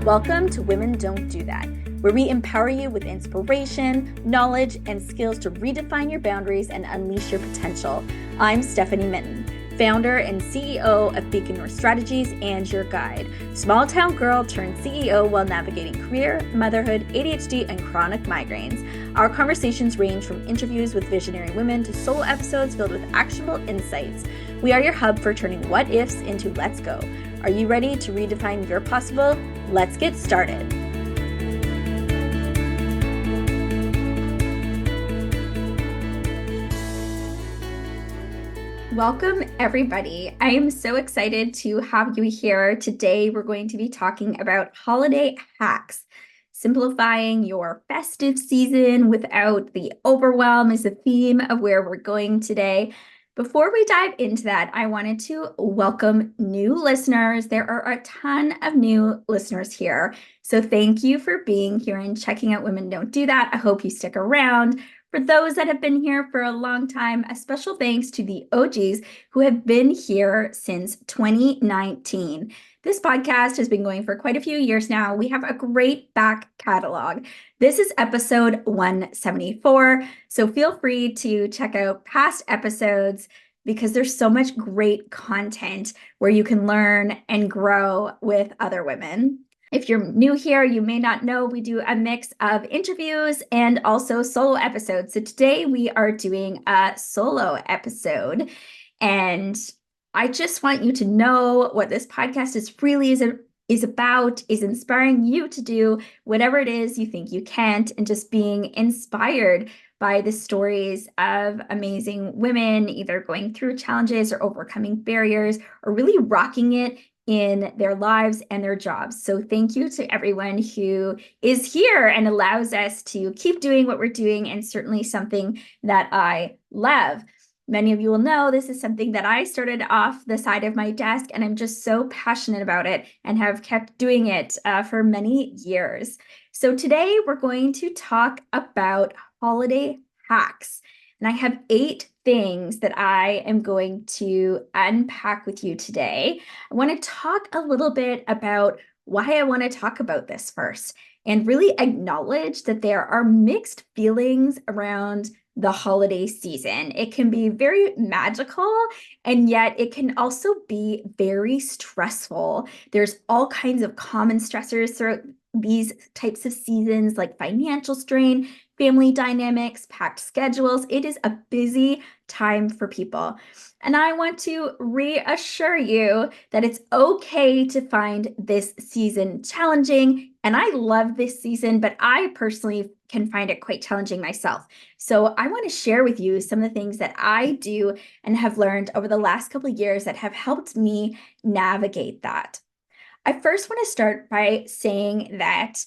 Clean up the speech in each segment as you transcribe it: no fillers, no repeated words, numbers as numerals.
Welcome to Women Don't Do That, where we empower you with inspiration, knowledge, and skills to redefine your boundaries and unleash your potential. I'm Stephanie Mitton, founder and CEO of Beacon North Strategies and your guide. Small town girl turned CEO while navigating career, motherhood, ADHD, and chronic migraines. Our conversations range from interviews with visionary women to solo episodes filled with actionable insights. We are your hub for turning what ifs into let's go. Are you ready to redefine your possible? Let's get started. Welcome, everybody. I am so excited to have you here. Today, we're going to be talking about holiday hacks. Simplifying your festive season without the overwhelm is the theme of where we're going today. Before we dive into that, I wanted to welcome new listeners. There are a ton of new listeners here. So thank you for being here and checking out Women Don't Do That. I hope you stick around. For those that have been here for a long time, a special thanks to the OGs who have been here since 2019. This podcast has been going for quite a few years now. We have a great back catalog. This is episode 174, so feel free to check out past episodes because there's so much great content where you can learn and grow with other women. If you're new here, you may not know we do a mix of interviews and also solo episodes. So today we are doing a solo episode, and I just want you to know what this podcast is about, is inspiring you to do whatever it is you think you can't, and just being inspired by the stories of amazing women, either going through challenges or overcoming barriers or really rocking it in their lives and their jobs. So thank you to everyone who is here and allows us to keep doing what we're doing, and certainly something that I love. Many of you will know this is something that I started off the side of my desk, and I'm just so passionate about it and have kept doing it for many years. So today we're going to talk about holiday hacks, and I have 8 things that I am going to unpack with you today. I want to talk a little bit about why I want to talk about this first, and really acknowledge that there are mixed feelings around the holiday season. It can be very magical, and yet it can also be very stressful. There's all kinds of common stressors throughout these types of seasons, like financial strain, family dynamics, packed schedules. It is a busy time for people. And I want to reassure you that it's okay to find this season challenging. And I love this season, but I personally can find it quite challenging myself. So I want to share with you some of the things that I do and have learned over the last couple of years that have helped me navigate that. I first want to start by saying that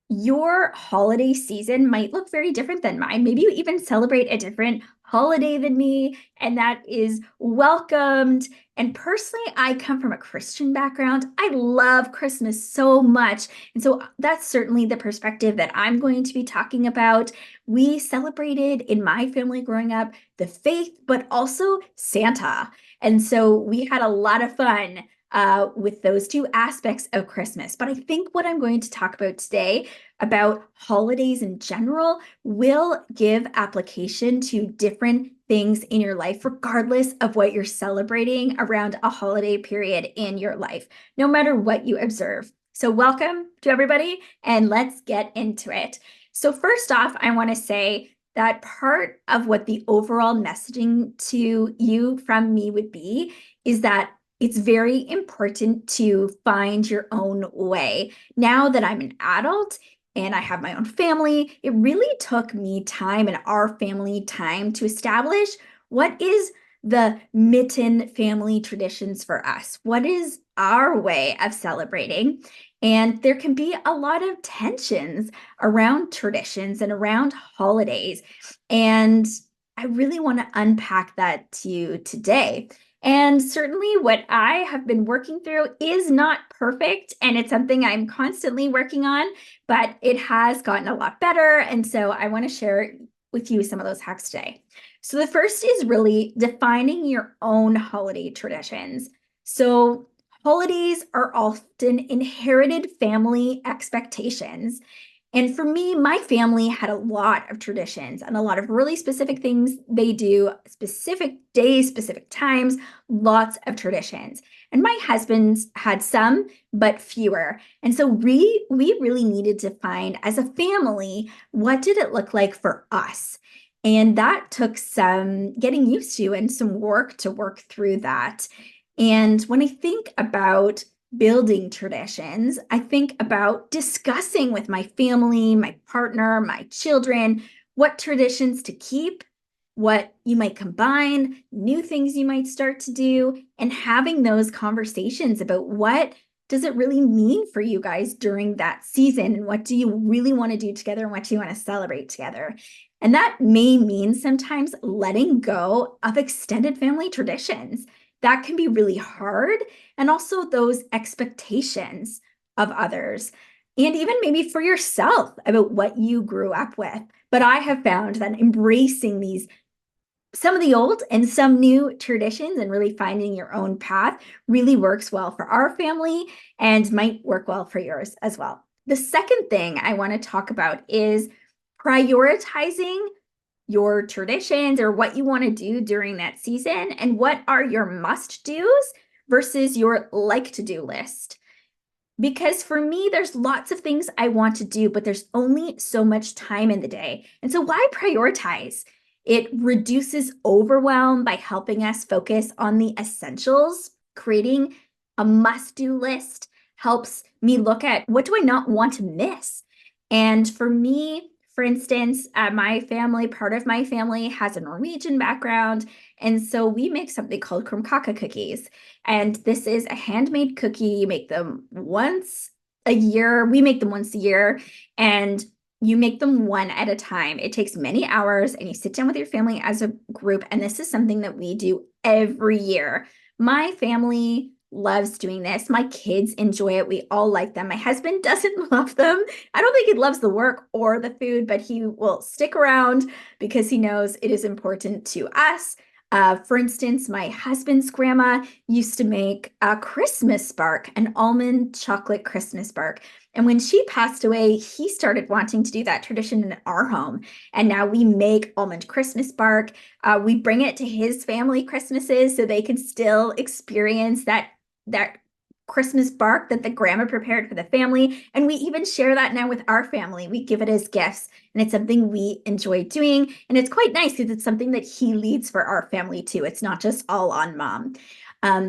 your holiday season might look very different than mine. Maybe you even celebrate a different holiday than me, and that is welcomed. And personally, I come from a Christian background. I love Christmas so much. And so that's certainly the perspective that I'm going to be talking about. We celebrated in my family growing up the faith, but also Santa. And so we had a lot of fun with those 2 aspects of Christmas. But I think what I'm going to talk about today about holidays in general will give application to different things in your life, regardless of what you're celebrating around a holiday period in your life, no matter what you observe. So welcome to everybody, and let's get into it. So first off, I want to say that part of what the overall messaging to you from me would be is that it's very important to find your own way. Now that I'm an adult and I have my own family, it really took me time and our family time to establish what is the Mitton family traditions for us. What is our way of celebrating? And there can be a lot of tensions around traditions and around holidays. And I really want to unpack that to you today. And certainly what I have been working through is not perfect, and it's something I'm constantly working on, but it has gotten a lot better. And so I want to share with you some of those hacks today. So the first is really defining your own holiday traditions. So Holidays are often inherited family expectations. And for me, my family had a lot of traditions and a lot of really specific things they do, specific days, specific times, lots of traditions. And my husband's had some, but fewer. And so we really needed to find, as a family, what did it look like for us? And that took some getting used to and some work to work through that. And when I think about building traditions, I think about discussing with my family, my partner, my children, what traditions to keep, what you might combine, new things you might start to do, and having those conversations about what does it really mean for you guys during that season, and what do you really want to do together, and what do you want to celebrate together. And that may mean sometimes letting go of extended family traditions. That can be really hard. And also those expectations of others, and even maybe for yourself about what you grew up with. But I have found that embracing these, some of the old and some new traditions, and really finding your own path really works well for our family and might work well for yours as well. The second thing I want to talk about is prioritizing your traditions or what you want to do during that season, and what are your must do's versus your like to do list. Because for me, there's lots of things I want to do, but there's only so much time in the day. And so why prioritize? It reduces overwhelm by helping us focus on the essentials. Creating a must do list helps me look at, what do I not want to miss? And for me, for instance, my family, part of my family has a Norwegian background. And so we make something called krumkake cookies. And this is a handmade cookie. You make them once a year. We make them once a year. And you make them one at a time. It takes many hours, and you sit down with your family as a group. And this is something that we do every year. My family loves doing this. My kids enjoy it. We all like them. My husband doesn't love them. I don't think he loves the work or the food, but he will stick around because he knows it is important to us. For instance, my husband's grandma used to make a Christmas bark, an almond chocolate Christmas bark. And when she passed away, he started wanting to do that tradition in our home. And now we make almond Christmas bark. We bring it to his family Christmases so they can still experience that Christmas bark that the grandma prepared for the family. And we even share that now with our family. We give it as gifts, and it's something we enjoy doing. And it's quite nice because it's something that he leads for our family too. It's not just all on mom.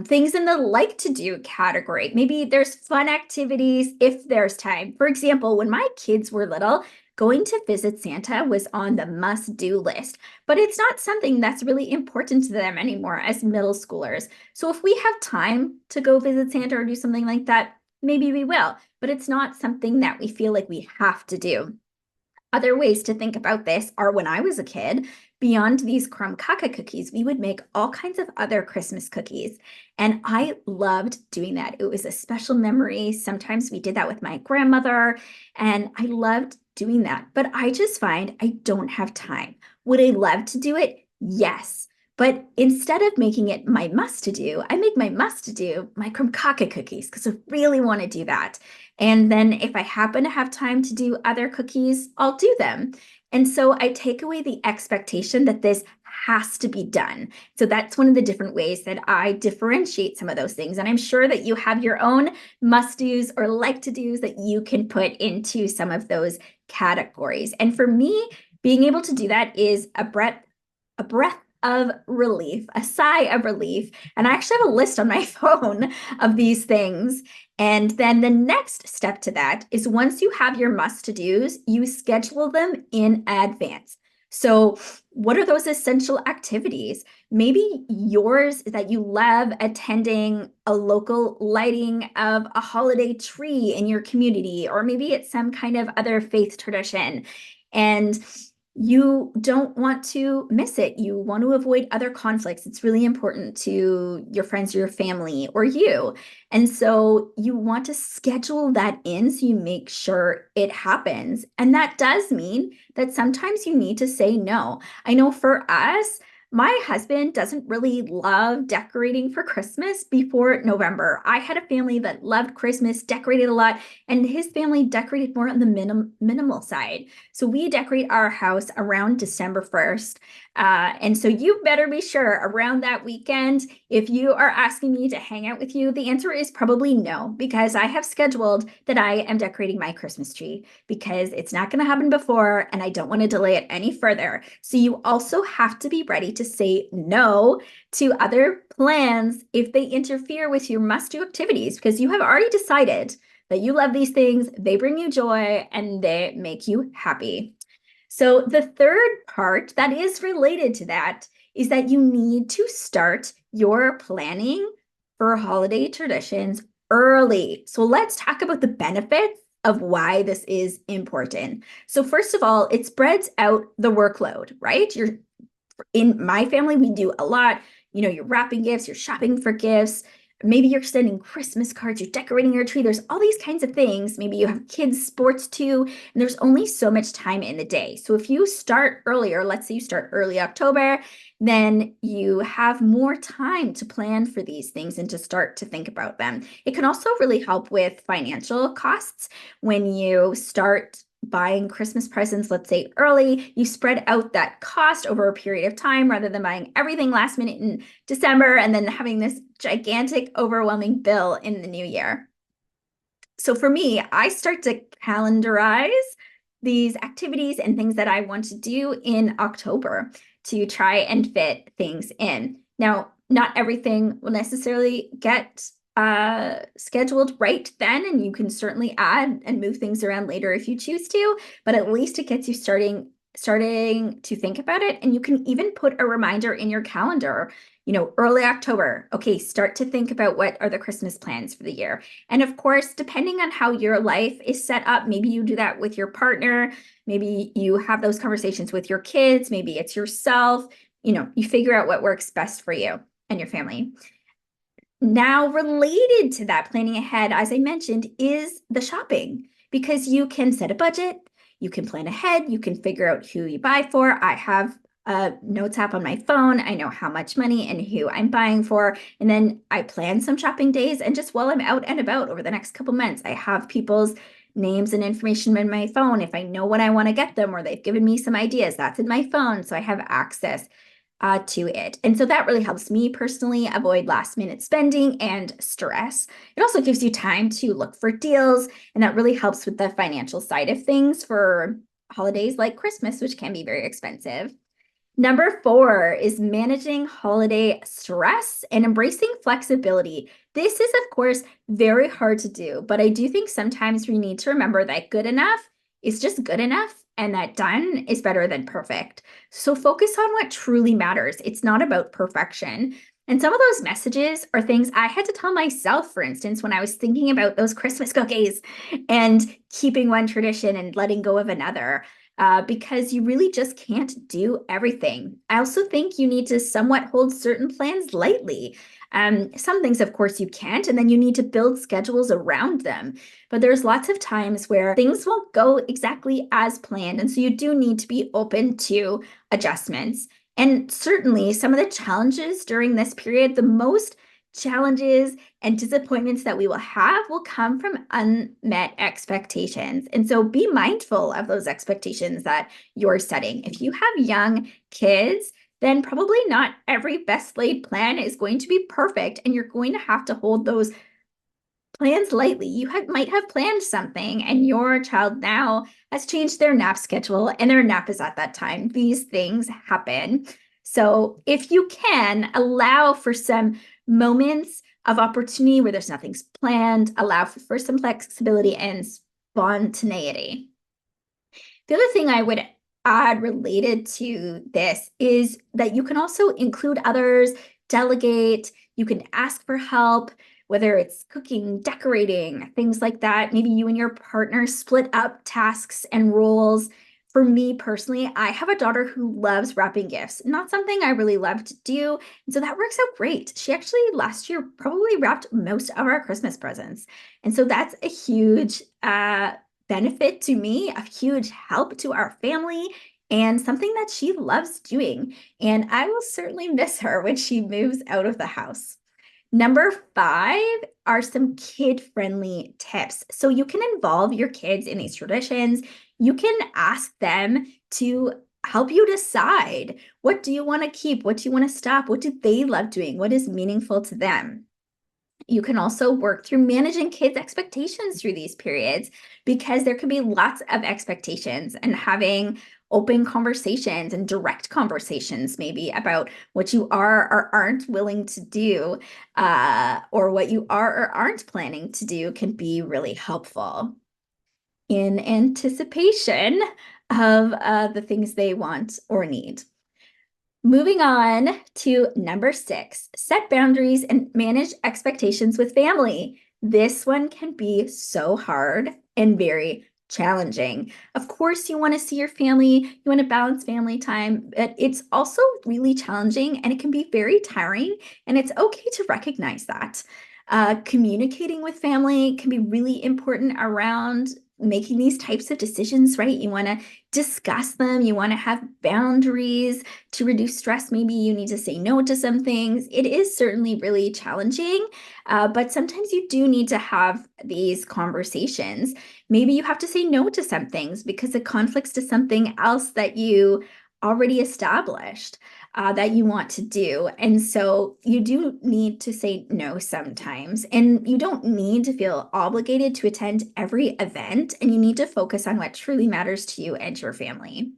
Things in the like to do category. Maybe there's fun activities if there's time. For example, when my kids were little, going to visit Santa was on the must-do list, but it's not something that's really important to them anymore as middle schoolers. So if we have time to go visit Santa or do something like that, maybe we will, but it's not something that we feel like we have to do. Other ways to think about this are, when I was a kid, beyond these krumkake cookies, we would make all kinds of other Christmas cookies. And I loved doing that. It was a special memory. Sometimes we did that with my grandmother, and I loved doing that. But I just find I don't have time. Would I love to do it? Yes. But instead of making it my must to do, I make my must to do my krumkake cookies because I really want to do that. And then if I happen to have time to do other cookies, I'll do them. And so I take away the expectation that this has to be done. So that's one of the different ways that I differentiate some of those things. And I'm sure that you have your own must-dos or like-to-dos that you can put into some of those categories. And for me, being able to do that is a breath of relief, a sigh of relief. And I actually have a list on my phone of these things. And then the next step to that is, once you have your must-to-dos, you schedule them in advance. So what are those essential activities? Maybe yours is that you love attending a local lighting of a holiday tree in your community, or maybe it's some kind of other faith tradition. And you don't want to miss it. You want to avoid other conflicts. It's really important to your friends or your family or you. And so you want to schedule that in so you make sure it happens. And that does mean that sometimes you need to say no. I know for us, My husband doesn't really love decorating for Christmas before November. I had a family that loved Christmas, decorated a lot, and his family decorated more on the minimal side. So we decorate our house around December 1st. And so you better be sure around that weekend, if you are asking me to hang out with you, the answer is probably no, because I have scheduled that I am decorating my Christmas tree because it's not going to happen before and I don't want to delay it any further. So you also have to be ready to say no to other plans if they interfere with your must-do activities, because you have already decided that you love these things, they bring you joy, and they make you happy. So the third part that is related to that is that you need to start your planning for holiday traditions early. So let's talk about the benefits of why this is important. So first of all, it spreads out the workload, right? In my family, we do a lot. You're wrapping gifts, you're shopping for gifts. Maybe you're sending Christmas cards, you're decorating your tree. There's all these kinds of things. Maybe you have kids' sports too, and there's only so much time in the day. So if you start earlier, let's say you start early October, then you have more time to plan for these things and to start to think about them. It can also really help with financial costs when you start buying Christmas presents, let's say early, you spread out that cost over a period of time rather than buying everything last minute in December and then having this gigantic, overwhelming bill in the new year. So for me, I start to calendarize these activities and things that I want to do in October to try and fit things in. Now, not everything will necessarily get scheduled right then, and you can certainly add and move things around later if you choose to, but at least it gets you starting to think about it. And you can even put a reminder in your calendar, early October. Okay, start to think about what are the Christmas plans for the year. And of course, depending on how your life is set up, maybe you do that with your partner, maybe you have those conversations with your kids, maybe it's yourself, you figure out what works best for you and your family. Now, related to that planning ahead, as I mentioned, is the shopping, because you can set a budget, you can plan ahead, you can figure out who you buy for. I have a notes app on my phone. I know how much money and who I'm buying for. And then I plan some shopping days. And just while I'm out and about over the next couple months, I have people's names and information in my phone. If I know what I want to get them or they've given me some ideas, that's in my phone. So I have access to it. And so that really helps me personally avoid last minute spending and stress. It also gives you time to look for deals, and that really helps with the financial side of things for holidays like Christmas, which can be very expensive. Number 4 is managing holiday stress and embracing flexibility. This is, of course, very hard to do, but I do think sometimes we need to remember that good enough is just good enough and that done is better than perfect. So focus on what truly matters. It's not about perfection. And some of those messages are things I had to tell myself, for instance, when I was thinking about those Christmas cookies and keeping one tradition and letting go of another. Because you really just can't do everything. I also think you need to somewhat hold certain plans lightly. Some things, of course, you can't, and then you need to build schedules around them. But there's lots of times where things won't go exactly as planned, and so you do need to be open to adjustments. And certainly, some of the challenges during this period, the most challenges and disappointments that we will have will come from unmet expectations. And so be mindful of those expectations that you're setting. If you have young kids, then probably not every best laid plan is going to be perfect, and you're going to have to hold those plans lightly. You might have planned something and your child now has changed their nap schedule and their nap is at that time. These things happen. So if you can, allow for some moments of opportunity where there's nothing's planned, allow for some flexibility and spontaneity. The other thing I would add related to this is that you can also include others, delegate, you can ask for help, whether it's cooking, decorating, things like that. Maybe you and your partner split up tasks and roles. For me personally, I have a daughter who loves wrapping gifts, not something I really love to do. And so that works out great. She actually last year probably wrapped most of our Christmas presents. And so that's a huge benefit to me, a huge help to our family. and something that she loves doing. And I will certainly miss her when she moves out of the house. Number 5 are some kid-friendly tips. So you can involve your kids in these traditions. You can ask them to help you decide, what do you want to keep? What do you want to stop? What do they love doing? What is meaningful to them? You can also work through managing kids' expectations through these periods, because there can be lots of expectations, and having open conversations and direct conversations maybe about what you are or aren't willing to do, or what you are or aren't planning to do, can be really helpful in anticipation of the things they want or need. Moving on to number 6, set boundaries and manage expectations with family. This one can be so hard and very challenging. Of course, you want to see your family, you want to balance family time, but it's also really challenging and it can be very tiring, and it's okay to recognize that. Communicating with family can be really important around making these types of decisions, right? You want to discuss them, you want to have boundaries to reduce stress. Maybe you need to say no to some things. It is certainly really challenging, but sometimes you do need to have these conversations. Maybe you have to say no to some things because it conflicts to something else that you already established, that you want to do. And so you do need to say no sometimes, and you don't need to feel obligated to attend every event, and you need to focus on what truly matters to you and your family.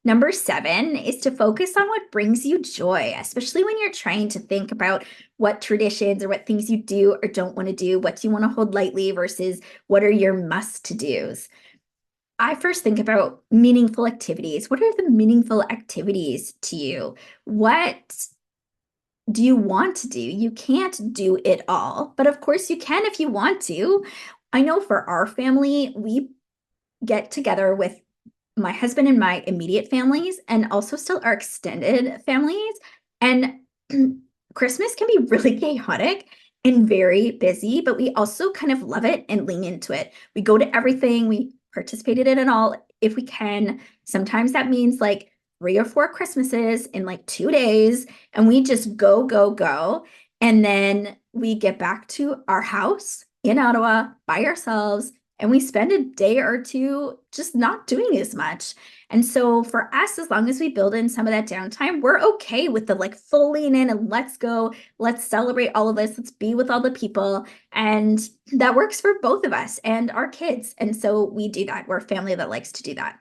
Number 7 is to focus on what brings you joy, especially when you're trying to think about what traditions or what things you do or don't want to do, what do you want to hold lightly versus what are your must-to-dos. I first think about meaningful activities. What are the meaningful activities to you? What do you want to do? You can't do it all, but of course you can if you want to. I know for our family, we get together with my husband and my immediate families, and also still our extended families. And Christmas can be really chaotic and very busy, but we also kind of love it and lean into it. We go to everything, we participated in it all if we can. Sometimes that means like 3 or 4 Christmases in like 2 days, and we just go, go, go. And then we get back to our house in Ottawa by ourselves, and we spend a day or two just not doing as much. And so for us, as long as we build in some of that downtime, we're okay with the like full lean in and let's go, let's celebrate all of this, let's be with all the people. And that works for both of us and our kids. And so we do that. We're a family that likes to do that.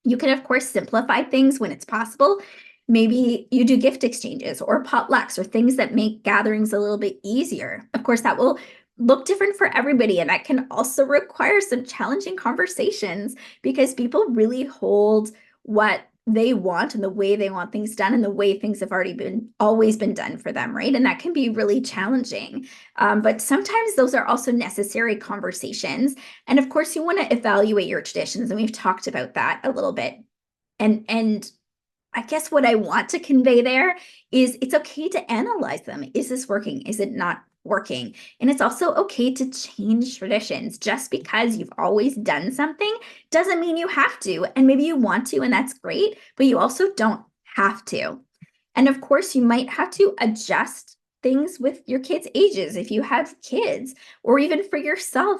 You can, of course, simplify things when it's possible. Maybe you do gift exchanges or potlucks or things that make gatherings a little bit easier. Of course, that will look different for everybody, and that can also require some challenging conversations, because people really hold what they want and the way they want things done and the way things have always been done for them, right? And that can be really challenging. But sometimes those are also necessary conversations. And of course, you want to evaluate your traditions, and we've talked about that a little bit. And I guess what I want to convey there is it's okay to analyze them. Is this working? Is it not working? And it's also okay to change traditions. Just because you've always done something doesn't mean you have to. And maybe you want to, and that's great, but you also don't have to. And of course, you might have to adjust things with your kids' ages if you have kids, or even for yourself.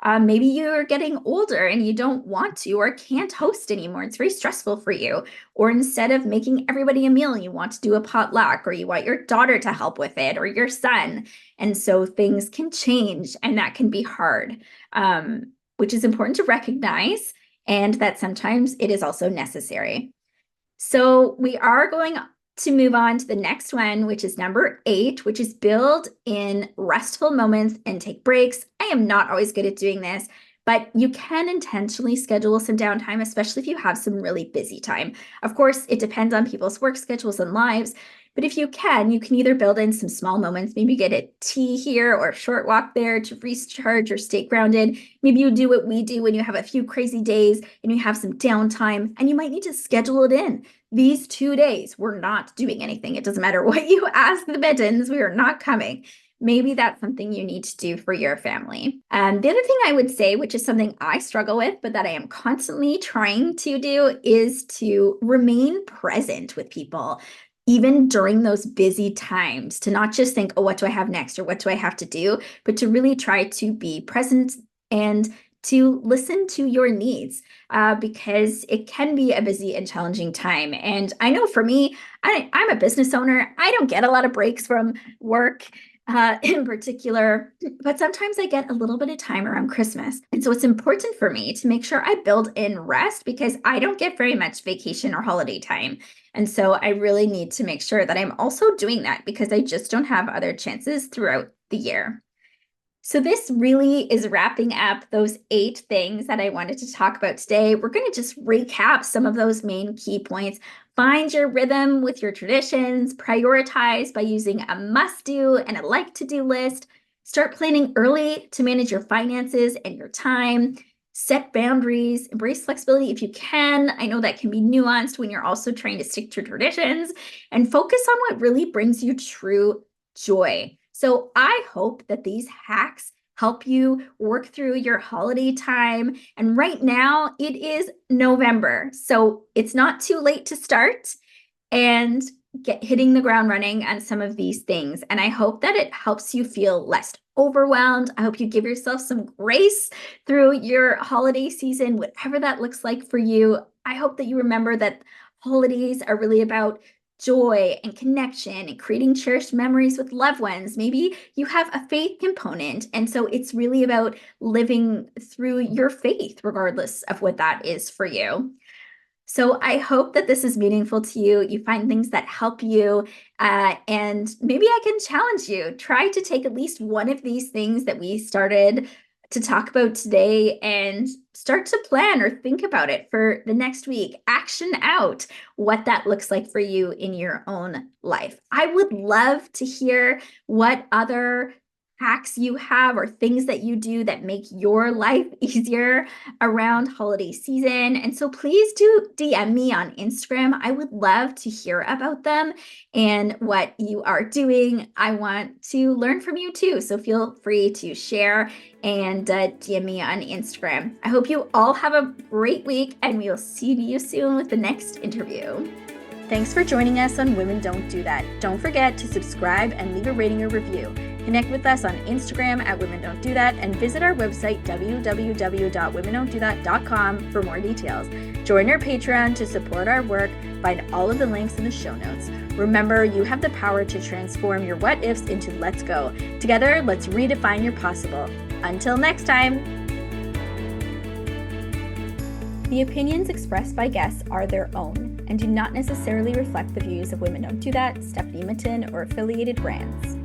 Maybe you're getting older and you don't want to or can't host anymore. It's very stressful for you. Or instead of making everybody a meal, you want to do a potluck, or you want your daughter to help with it, or your son. And so things can change, and that can be hard, which is important to recognize, and that sometimes it is also necessary. So we are going to move on to the next one, which is number 8, which is build in restful moments and take breaks. I am not always good at doing this, but you can intentionally schedule some downtime, especially if you have some really busy time. Of course, it depends on people's work schedules and lives, but if you can either build in some small moments, maybe get a tea here or a short walk there to recharge or stay grounded. Maybe you do what we do when you have a few crazy days and you have some downtime, and you might need to schedule it in. These 2 days, we're not doing anything. It doesn't matter what you ask the Mittons, we are not coming. maybe that's something you need to do for your family. The other thing I would say, which is something I struggle with, but that I am constantly trying to do, is to remain present with people, even during those busy times, to not just think, oh, what do I have next or what do I have to do, but to really try to be present and to listen to your needs, because it can be a busy and challenging time. And I know for me, I'm a business owner. I don't get a lot of breaks from work in particular, but sometimes I get a little bit of time around Christmas. And so it's important for me to make sure I build in rest, because I don't get very much vacation or holiday time. And so I really need to make sure that I'm also doing that, because I just don't have other chances throughout the year. So this really is wrapping up those 8 things that I wanted to talk about today. We're going to just recap some of those main key points. Find your rhythm with your traditions, prioritize by using a must-do and a like-to-do list, start planning early to manage your finances and your time, set boundaries, embrace flexibility if you can. I know that can be nuanced when you're also trying to stick to traditions, and focus on what really brings you true joy. So I hope that these hacks help you work through your holiday time. And right now it is November, so it's not too late to start and hitting the ground running on some of these things. And I hope that it helps you feel less overwhelmed. I hope you give yourself some grace through your holiday season, whatever that looks like for you. I hope that you remember that holidays are really about joy and connection and creating cherished memories with loved ones. Maybe you have a faith component, and so it's really about living through your faith, regardless of what that is for you. So I hope that this is meaningful to you. You find things that help you, and maybe I can challenge you. Try to take at least one of these things that we started to talk about today and start to plan or think about it for the next week. Action out what that looks like for you in your own life. I would love to hear what other hacks you have or things that you do that make your life easier around holiday season. And so please do DM me on Instagram. I would love to hear about them and what you are doing. I want to learn from you too. So feel free to share and DM me on Instagram. I hope you all have a great week, and we will see you soon with the next interview. Thanks for joining us on Women Don't Do That. Don't forget to subscribe and leave a rating or review. Connect with us on Instagram at Women Don't Do That, and visit our website www.womendon'tdothat.com for more details. Join our Patreon to support our work. Find all of the links in the show notes. Remember, you have the power to transform your what ifs into let's go. Together, let's redefine your possible. Until next time. The opinions expressed by guests are their own and do not necessarily reflect the views of Women Don't Do That, Stephanie Mitton, or affiliated brands.